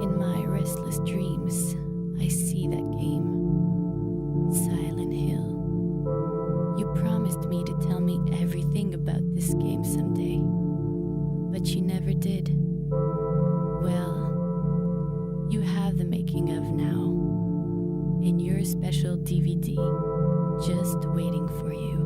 In my restless dreams, I see that game. Silent Hill. You promised me to tell me everything about this game someday, but you never did. Well, you have the making of now, in your special DVD, just waiting for you.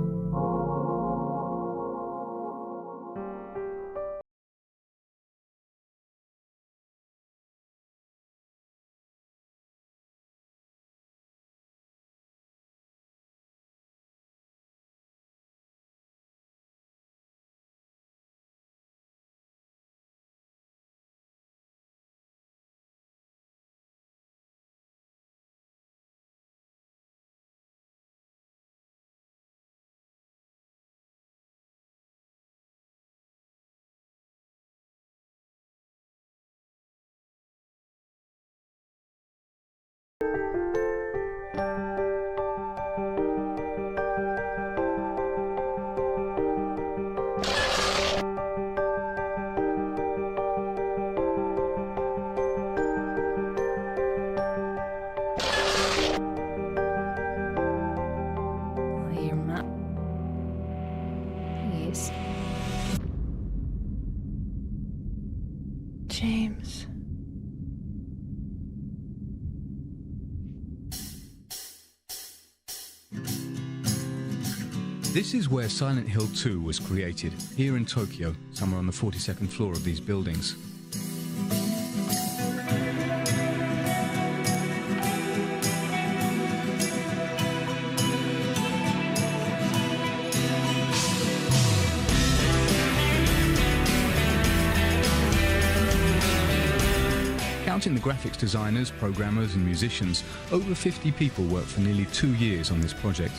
James. This is where Silent Hill 2 was created, here in Tokyo, somewhere on the 42nd floor of these buildings. Counting the graphics designers, programmers and musicians, over 50 people worked for nearly 2 years on this project.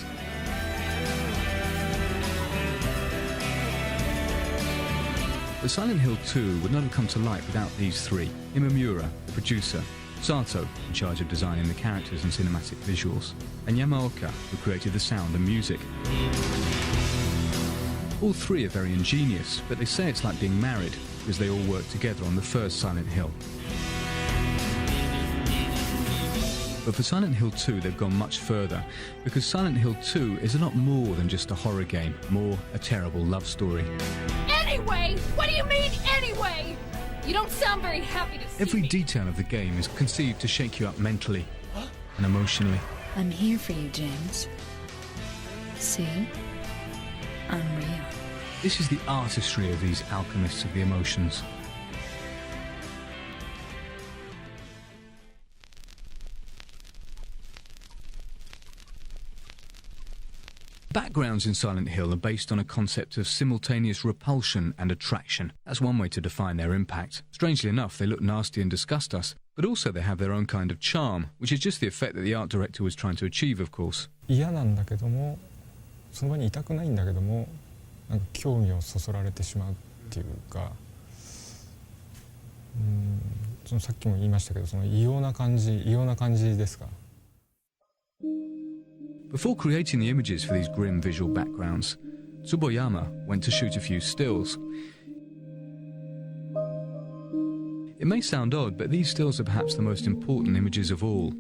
But Silent Hill 2 would not have come to light without these three: Imamura, the producer; Sato, in charge of designing the characters and cinematic visuals; and Yamaoka, who created the sound and music. All three are very ingenious, but they say it's like being married, because they all worked together on the first Silent Hill. But for Silent Hill 2 they've gone much further, because Silent Hill 2 is a lot more than just a horror game, more a terrible love story. Anyway? What do you mean, anyway? You don't sound very happy to see Every me. detail of the game is conceived to shake you up mentally and emotionally. I'm here for you, James. See? I'm real. This is the artistry of these alchemists of the emotions. Backgrounds in Silent Hill are based on a concept of simultaneous repulsion and attraction. That's one way to define their impact. Strangely enough, they look nasty and disgust us, but also they have their own kind of charm, which is just the effect that the art director was trying to achieve, of course. 嫌なんだけども、その場にいたくないんだけども、なんか興味をそそられてしまうっていうか、そのさっきも言いましたけど、その異様な感じですか。Before creating the images for these grim visual backgrounds, Tsuboyama went to shoot a few stills. It may sound odd, but these stills are perhaps the most important images of all.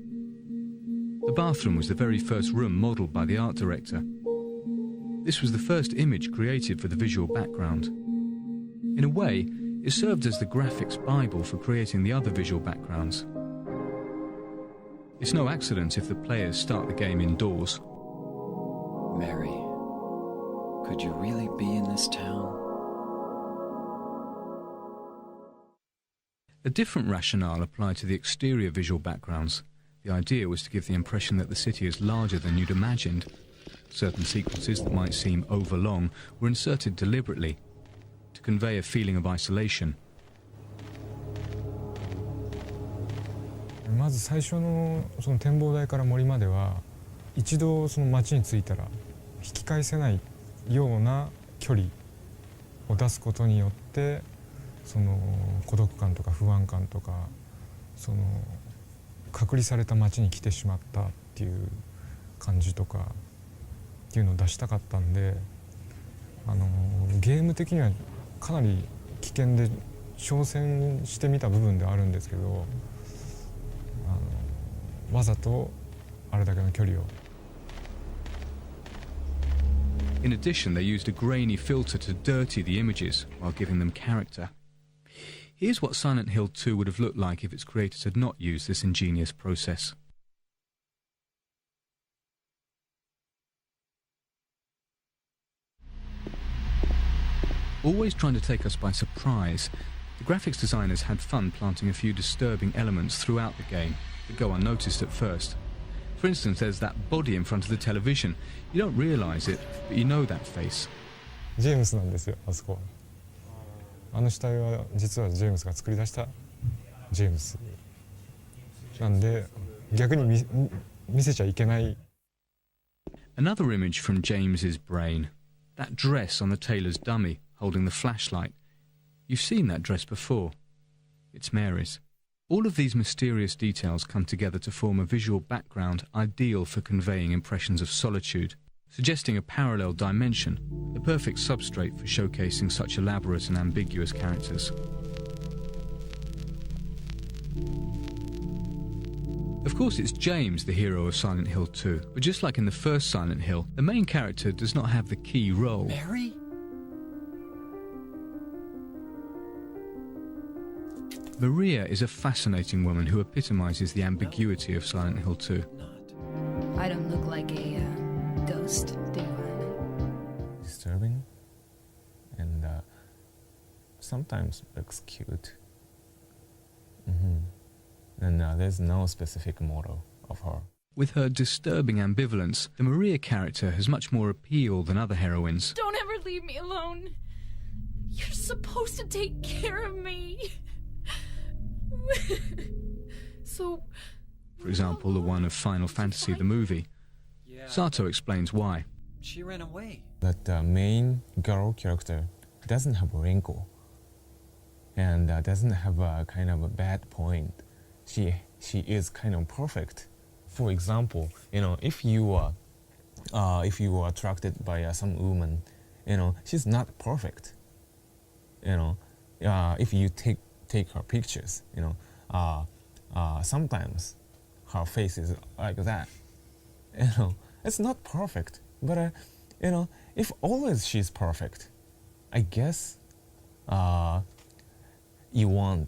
The bathroom was the very first room modelled by the art director. This was the first image created for the visual background. In a way, it served as the graphics Bible for creating the other visual backgrounds. It's no accident if the players start the game indoors. Mary, could you really be in this town? A different rationale applied to the exterior visual backgrounds. The idea was to give the impression that the city is larger than you'd imagined. Certain sequences that might seem overlong were inserted deliberately to convey a feeling of isolation. まず最初のその展望台から森までは、一度その街に着いたら引き返せないような距離を出すことによって、その孤独感とか不安感とか、その隔離された街に来てしまったっていう感じとかっていうのを出したかったんで、ゲーム的にはかなり危険で挑戦してみた部分ではあるんですけど、わざとあれだけの距離を。 In addition, they used a grainy filter to dirty the images while giving them character. Here's what Silent Hill 2 would have looked like if its creators had not used this ingenious process. Always trying to take us by surprise, the graphics designers had fun planting a few disturbing elements throughout the game that go unnoticed at first. For instance, there's that body in front of the television. You don't realise it, but you know that face. ジェームスなんですよ、あそこ。あの死体は実はジェームスが作り出したジェームスなんで、逆に見せちゃいけない。 Another image from James's brain. That dress on the tailor's dummy holding the flashlight. You've seen that dress before. It's Mary's. All of these mysterious details come together to form a visual background ideal for conveying impressions of solitude, suggesting a parallel dimension, the perfect substrate for showcasing such elaborate and ambiguous characters. Of course, it's James, the hero of Silent Hill 2, but just like in the first Silent Hill, the main character does not have the key role. Mary? Maria is a fascinating woman who epitomizes the ambiguity of Silent Hill 2. I don't look like a ghost, do I? Disturbing and sometimes looks cute. And there's no specific model of her. With her disturbing ambivalence, the Maria character has much more appeal than other heroines. Don't ever leave me alone. You're supposed to take care of me. So... For example, the one of Final Fantasy the movie. Yeah. Sato explains why. She ran away. But the main girl character doesn't have a wrinkle and doesn't have a kind of a bad point. She is kind of perfect. For example, if you are attracted by some woman, she's not perfect. If you take her pictures, sometimes her face is like that. It's not perfect, but if always she's perfect, I guess you want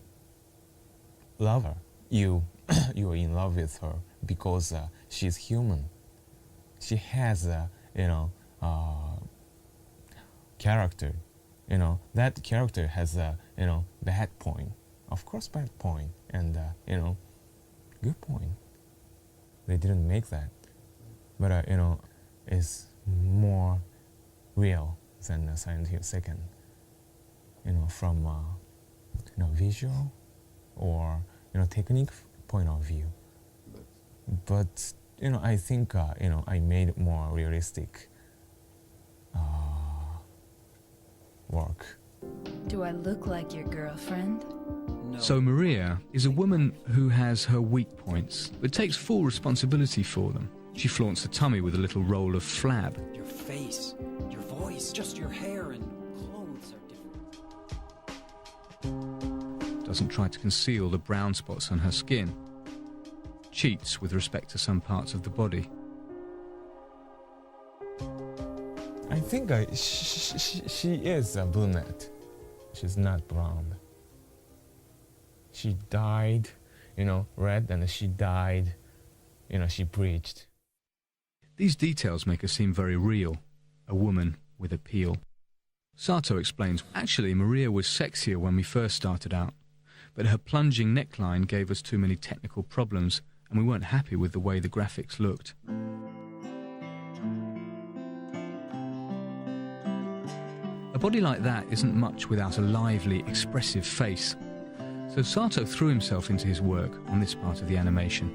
love her. You are in love with her because she's human. She has character. That character has a bad point. Of course, bad point, and good point. They didn't make that, but it's more real than Silent Hill 2nd. From visual or technique point of view. But I think I made it more realistic work. Do I look like your girlfriend? No. So Maria is a woman who has her weak points, but takes full responsibility for them. She flaunts the tummy with a little roll of flab. Your face, your voice, just your hair and clothes are different. Doesn't try to conceal the brown spots on her skin. Cheats with respect to some parts of the body. I think she is a brunette. She's not blonde. She dyed, red, and she dyed, she bleached. These details make her seem very real, a woman with appeal. Sato explains, actually Maria was sexier when we first started out, but her plunging neckline gave us too many technical problems and we weren't happy with the way the graphics looked. A body like that isn't much without a lively, expressive face. So Sato threw himself into his work on this part of the animation.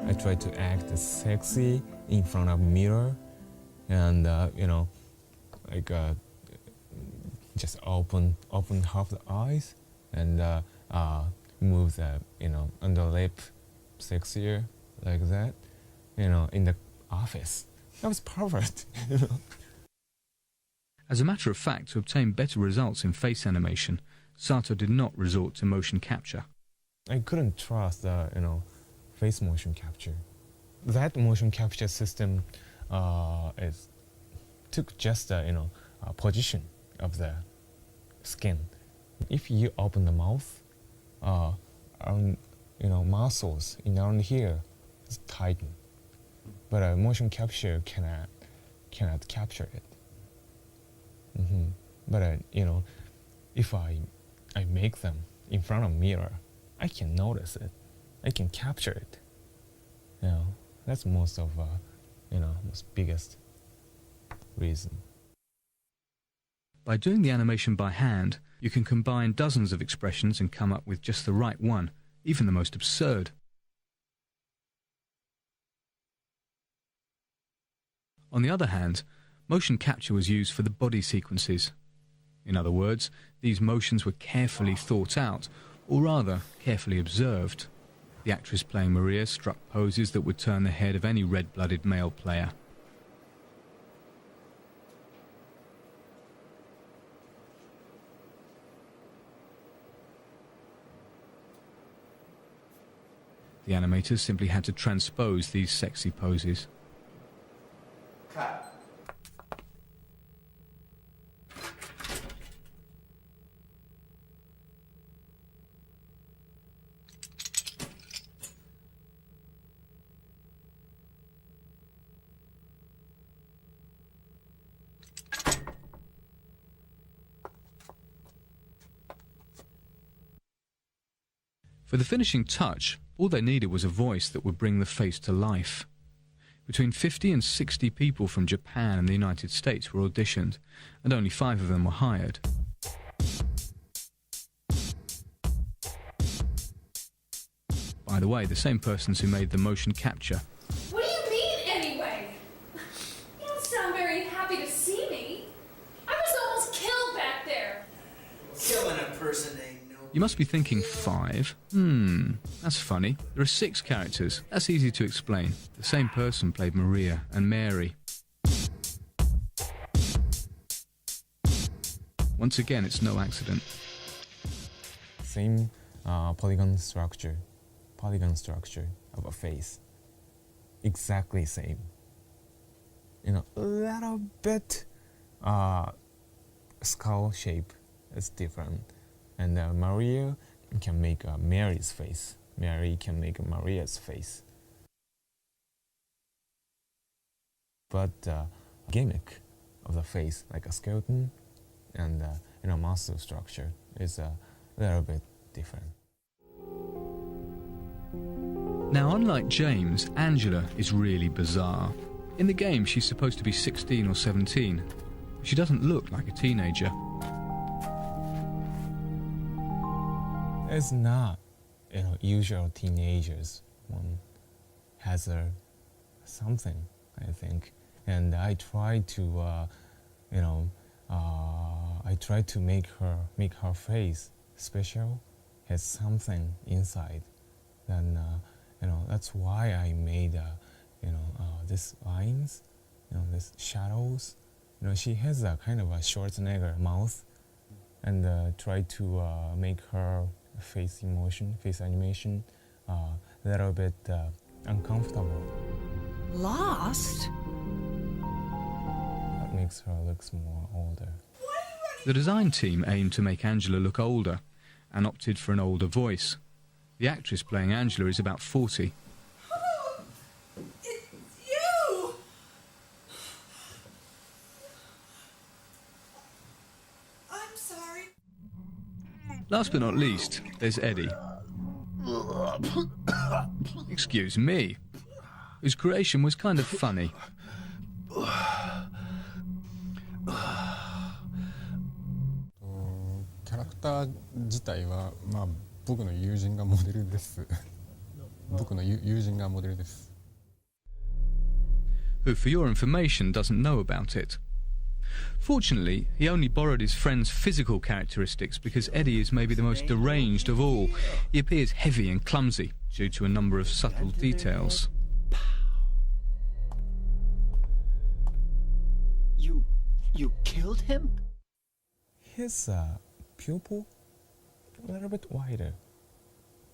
I tried to act sexy in front of a mirror and, just open half the eyes and move the, under lip sexier like that, in the office. That was perfect. As a matter of fact, to obtain better results in face animation, Sato did not resort to motion capture. I couldn't trust the face motion capture. That motion capture system took just the position of the skin. If you open the mouth, muscles around here is tightened, but a motion capture cannot capture it. But if I make them in front of mirror, I can notice it. I can capture it. That's most biggest reason. By doing the animation by hand, you can combine dozens of expressions and come up with just the right one, even the most absurd. On the other hand, motion capture was used for the body sequences. In other words, these motions were carefully thought out, or rather, carefully observed. The actress playing Maria struck poses that would turn the head of any red-blooded male player. The animators simply had to transpose these sexy poses. Cut. For the finishing touch, all they needed was a voice that would bring the face to life. Between 50 and 60 people from Japan and the United States were auditioned, and only 5 of them were hired. By the way, the same persons who made the motion capture. What do you mean, anyway? You don't sound very happy to see me. I was almost killed back there. Killing a person ain't no... You must be thinking 5? That's funny. There are 6 characters. That's easy to explain. The same person played Maria and Mary. Once again, it's no accident. Same polygon structure of a face. Exactly same. A little bit skull shape is different. And Maria can make Mary's face. Mary can make Maria's face. But gimmick of the face, like a skeleton and muscle structure, is a little bit different. Now, unlike James, Angela is really bizarre. In the game, she's supposed to be 16 or 17. She doesn't look like a teenager. It's not, usual teenagers. One has something, I think, and I try to, make her face special, has something inside. Then, that's why I made, these lines, these shadows. She has a kind of a Schwarzenegger mouth, and try to make her face animation, a little bit uncomfortable. Lost? That makes her look more older. The design team aimed to make Angela look older and opted for an older voice. The actress playing Angela is about 40. Oh, it's you! I'm sorry. Last but not least, there's Eddie. Excuse me. Whose creation was kind of funny. キャラクター自体は、僕の友人がモデルです。僕の友人がモデルです。 Who, for your information, doesn't know about it. Fortunately, he only borrowed his friend's physical characteristics because Eddie is maybe the most deranged of all. He appears heavy and clumsy due to a number of subtle details. You killed him? His pupil a little bit wider,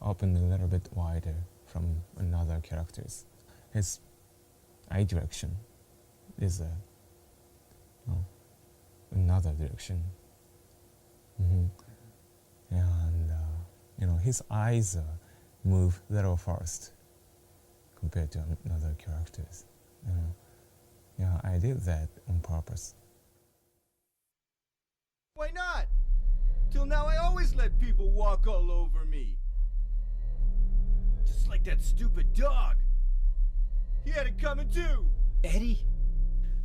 opened a little bit wider from another characters. His eye direction is another direction. And his eyes move a little fast compared to other characters. Yeah, I did that on purpose. Why not? Till now I always let people walk all over me. Just like that stupid dog. He had it coming too. Eddie?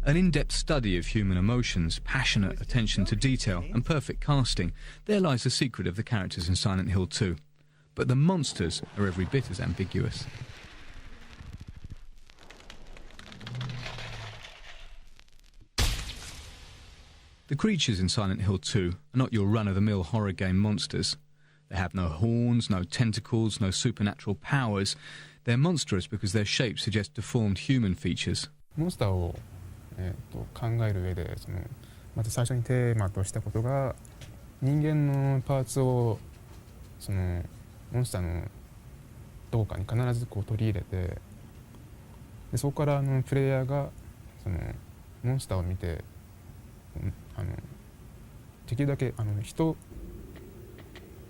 An in-depth study of human emotions, passionate attention to detail and perfect casting, there lies the secret of the characters in Silent Hill 2. But the monsters are every bit as ambiguous. The creatures in Silent Hill 2 are not your run-of-the-mill horror game monsters. They have no horns, no tentacles, no supernatural powers. They're monstrous because their shapes suggest deformed human features. モンスターを、考える上でまず最初にテーマとしたことが人間のパーツをモンスターのどこかに必ず取り入れてでそこからプレイヤーがモンスターを見てできるだけ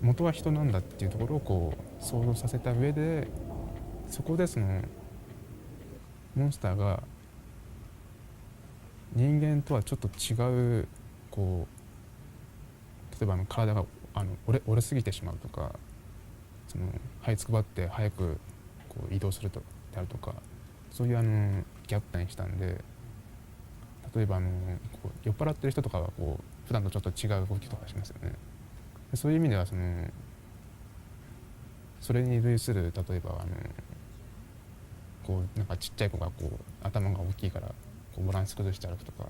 元は人なんだっていうところを想像させた上でそこでモンスターが人間とはちょっと違う例えば体が折れすぎてしまうとか這いつくばって早く移動するであるとかそういうギャップにしたんで例えば酔っ払ってる人とかは普段とちょっと違う動きとかしますよね。そういう意味ではそれに類する例えばなんかちっちゃい子が頭が大きいからバランス崩して歩くとか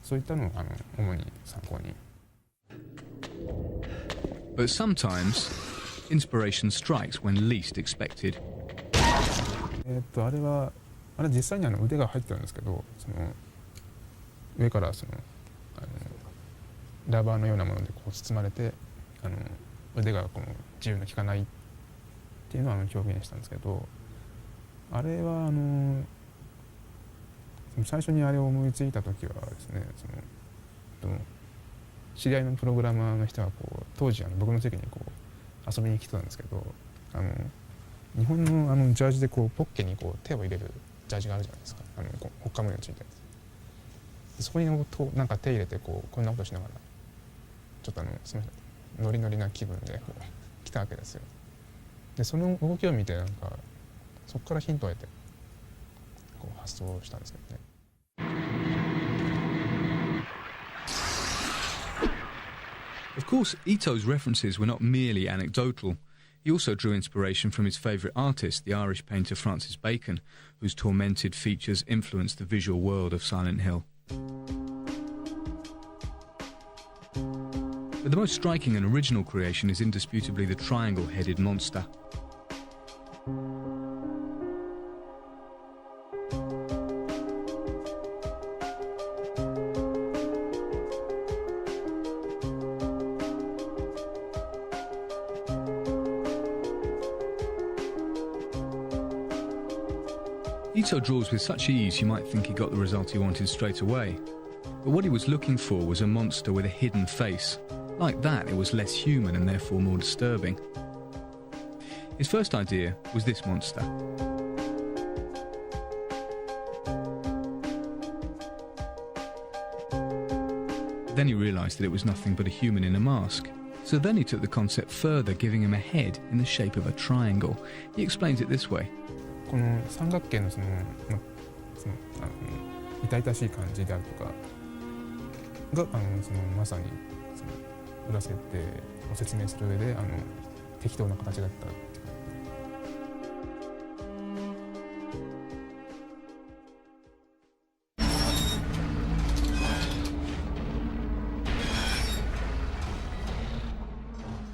そういったのを主に参考に。But sometimes inspiration strikes when least expected. あれ実際に腕が入ってるんですけど上からラバーのようなもので包まれて腕が自由の利かないっていうのを表現したんですけどあれは最初にあれを思いついた時はですね知り合いのプログラマーの人が当時僕の席に遊びに来てたんですけど日本のジャージでポッケに手を入れるジャージがあるじゃないですかほっかむようについてるそこになんか手入れてこんなことしながらちょっとすみませんノリノリな気分で来たわけですよ。でその動きを見てなんかそこからヒントを得て発想したんですけどね。Of course, Ito's references were not merely anecdotal. He also drew inspiration from his favourite artist, the Irish painter Francis Bacon, whose tormented features influenced the visual world of Silent Hill. But the most striking and original creation is indisputably the triangle-headed monster. Ito draws with such ease you might think he got the result he wanted straight away. But what he was looking for was a monster with a hidden face. Like that, it was less human and therefore more disturbing. His first idea was this monster. Then he realised that it was nothing but a human in a mask. So then he took the concept further, giving him a head in the shape of a triangle. He explains it this way. この三角形の痛々しい感じであるとかがまさに裏設定を説明する上で適当な形だったっていう。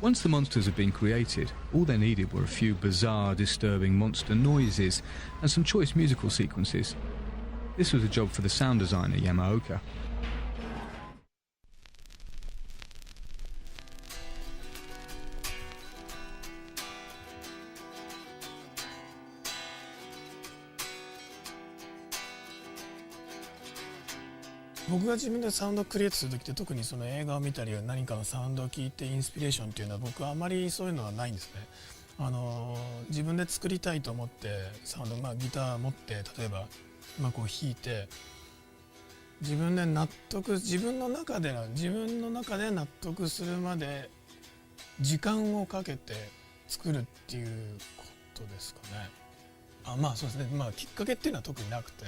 Once the monsters had been created, all they needed were a few bizarre, disturbing monster noises and some choice musical sequences. This was a job for the sound designer Yamaoka. 僕が自分でサウンドをクリエイトする時って特にその映画を見たり何かのサウンドを聞いてインスピレーションっていうのは僕はあまりそういうのはないんですね。自分で作りたいと思ってサウンド、ギター持って例えば、こう弾いて自分の中で納得するまで時間をかけて作るっていうことですかね。そうですね。きっかけっていうのは特になくて、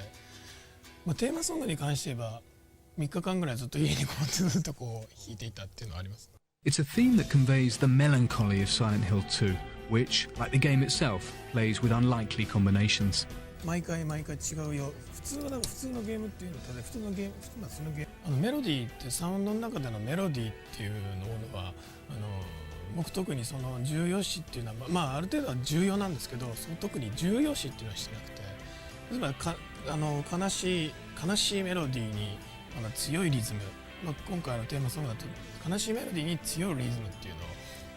テーマソングに関して言えば3日間ぐらいずっと家にずっと弾いていたっていうのはあります。It's a theme that conveys the melancholy of Silent Hill 2, which, like the game itself, plays with unlikely combinations. 毎回違うよ。普通のゲームっていうのは普通のゲームメロディーってサウンドの中でのメロディーっていうのは僕特にその重要視っていうのはある程度は重要なんですけど、その特に重要視っていうのはしてなくて、例えば悲しいメロディーに強いリズム、今回のテーマソングだと悲しいメロディーに強いリズムっていうのを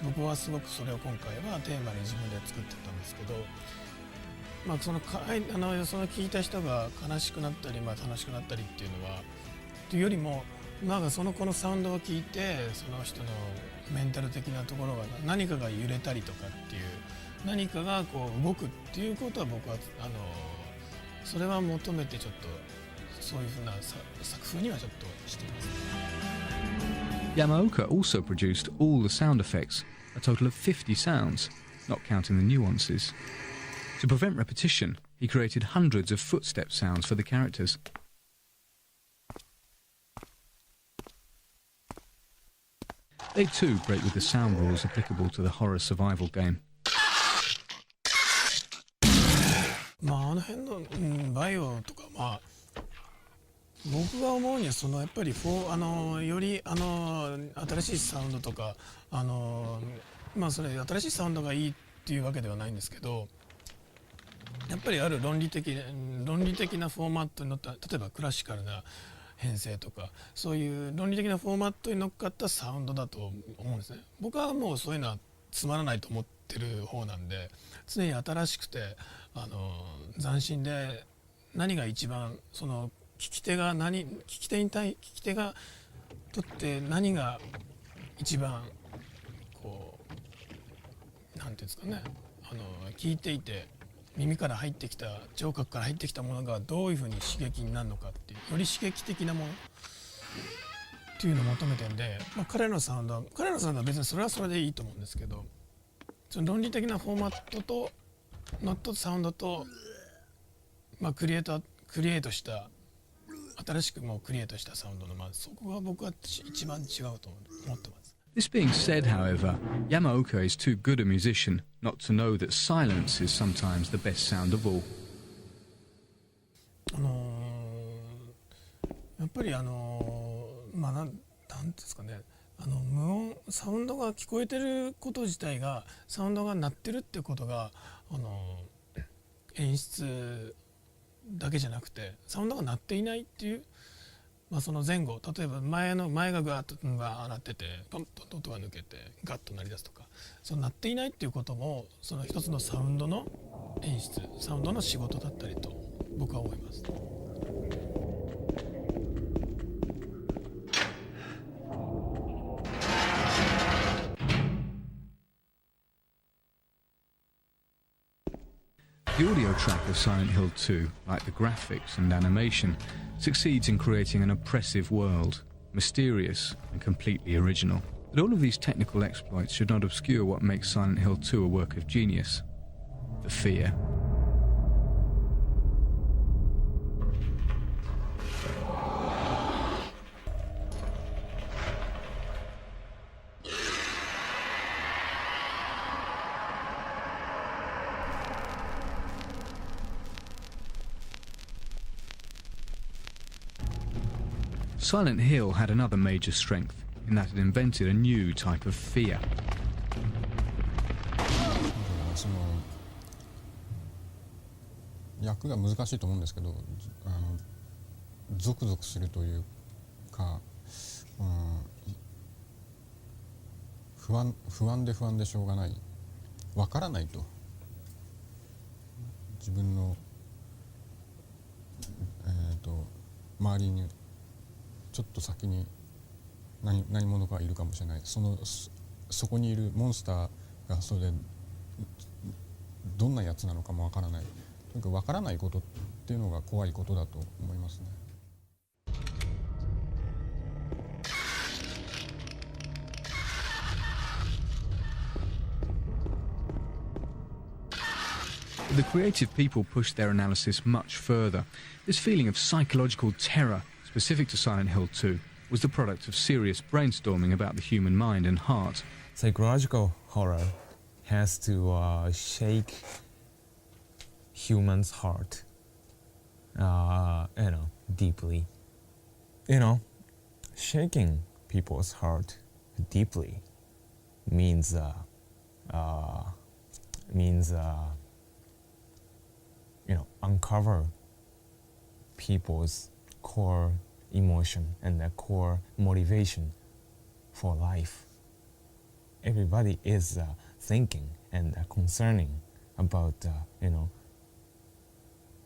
僕はすごくそれを今回はテーマに自分で作ってたんですけど、その聞いた人が悲しくなったり、楽しくなったりっていうのはというよりもこのサウンドを聞いてその人のメンタル的なところが何かが揺れたりとかっていう何かが動くっていうことは僕はそれは求めてちょっとそういうふうな作風にはちょっとしています。Yamaoka also produced all the sound effects, a total of 50 sounds, not counting the nuances. To prevent repetition, he created hundreds of footstep sounds for the characters. They too break with the sound rules applicable to the horror survival game. あの辺の、バイオとか僕が思うにはやっぱりより新しいサウンドとかそれ新しいサウンドがいいっていうわけではないんですけど、やっぱりある論理的なフォーマットに乗った例えばクラシカルな編成とかそういう論理的なフォーマットに乗っかったサウンドだと思うんですね。僕はもうそういうのはつまらないと思ってる方なんで、常に新しくて斬新で何が一番その聞き手がとって何が一番なんていうんですかね、聞いていて耳から入ってきた聴覚から入ってきたものがどういうふうに刺激になるのかっていうより刺激的なものっていうのを求めてるんで、彼のサウンドは別にそれはそれでいいと思うんですけど、その論理的なフォーマットとノットサウンドと、クリエイトした新しくクリエイトしたサウンドのそこが僕は一番違うと思ってます。This being said, however, Yamaoka is too good a musician not to know that silence is sometimes the best sound of all. やっぱりなんですかね、無音サウンドが聞こえてること自体がサウンドが鳴ってるってことが演出だけじゃなくてサウンドが鳴っていないっていう、その前後例えば前がガーッと鳴っててポンと音が抜けてガッと鳴り出すとか、その鳴っていないっていうこともその一つのサウンドの演出サウンドの仕事だったりと僕は思います。The audio track of Silent Hill 2, like the graphics and animation, succeeds in creating an oppressive world, mysterious and completely original. But all of these technical exploits should not obscure what makes Silent Hill 2 a work of genius: the fear. Silent Hill had another major strength in that it invented a new type of fear. その役が難しいと思うんですけど、ゾクゾクするというか、不安でしょうがない、わからないと、自分の周りにちょっと先に何者かいるかもしれない。そこにいるモンスターがそれでどんなやつなのかもわからない。とにかくわからないことっていうのが怖いことだと思いますね。The creative people pushed their analysis much further. This feeling of psychological terror, specific to Silent Hill 2, was the product of serious brainstorming about the human mind and heart. Psychological horror has to shake humans' heart, deeply. Shaking people's heart deeply means uncover people's core emotion and their core motivation for life. Everybody is thinking and concerning about,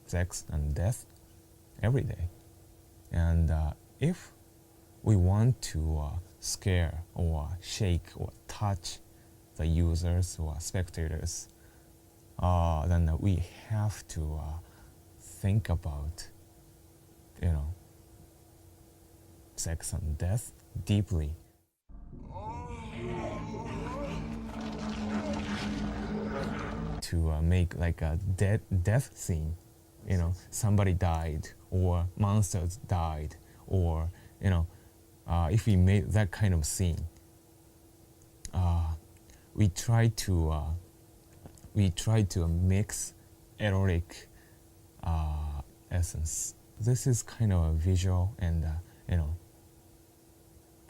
sex and death every day. And if we want to scare or shake or touch the users or spectators, then we have to think about, sex and death deeply. To make like a death scene, somebody died or monsters died, or if we made that kind of scene, we try to mix erotic essence. This is kind of a visual and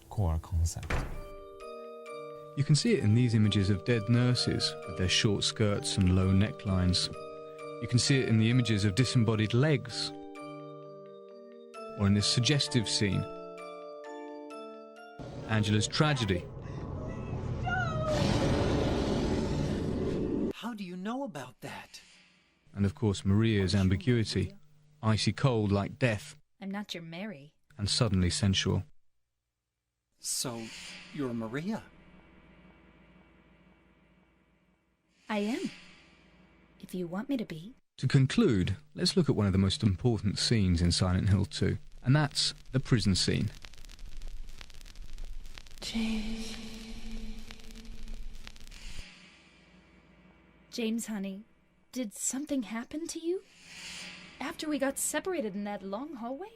core concept. You can see it in these images of dead nurses with their short skirts and low necklines. You can see it in the images of disembodied legs, or in this suggestive scene, Angela's tragedy. How do you know about that? And of course Maria's ambiguity, icy cold like death, I'm not your Mary. and suddenly sensual. So, you're Maria? I am. If you want me to be. To conclude, let's look at one of the most important scenes in Silent Hill 2, and that's the prison scene. James, honey, did something happen to you? After we got separated in that long hallway?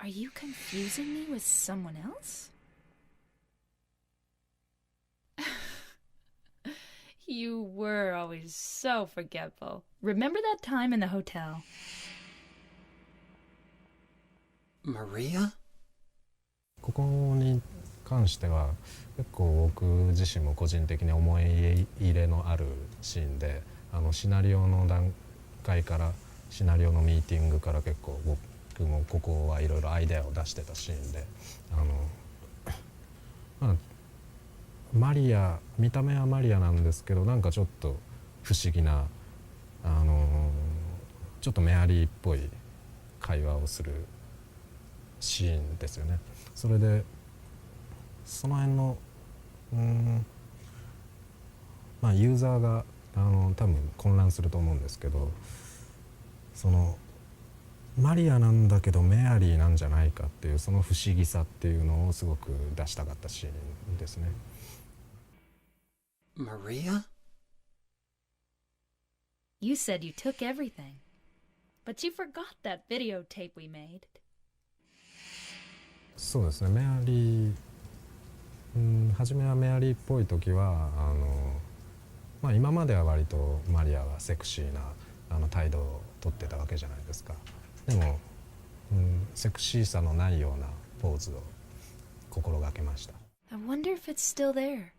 Are you confusing me with someone else? You were always so forgetful. Remember that time in the hotel? Maria? ここに関しては結構僕自身も個人的に思い入れのあるシーンで、シナリオの段階からシナリオのミーティングから結構僕もここはいろいろアイデアを出してたシーンで、マリア、見た目はマリアなんですけど、なんかちょっと不思議なちょっとメアリーっぽい会話をするシーンですよね。それでその辺のユーザーが多分混乱すると思うんですけど、そのマリアなんだけどメアリーなんじゃないかっていうその不思議さっていうのをすごく出したかったシーンですね。Maria? You said you took everything, but you forgot that videotape we made. そうですね、メアリー、初めはメアリーっぽい時は今までは割とマリアはセクシーな態度をとってたわけじゃないですか。でも、セクシーさのないようなポーズを心がけました。I wonder if it's still there.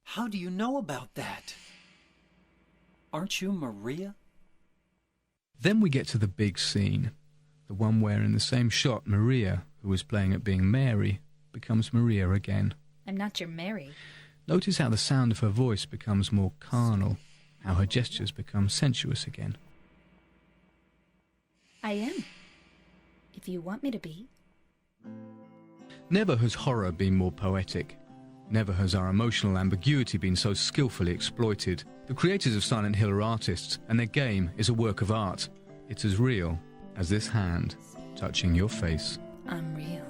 How do you know about that? Aren't you Maria? Then we get to the big scene, the one where in the same shot Maria, who was playing at being Mary, becomes Maria again. I'm not your Mary. Notice how the sound of her voice becomes more carnal, how her gestures become sensuous again. I am. If you want me to be. Never has horror been more poetic. Never has our emotional ambiguity been so skillfully exploited. The creators of Silent Hill are artists, and their game is a work of art. It's as real as this hand touching your face. I'm real.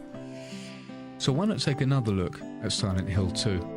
So why not take another look at Silent Hill 2?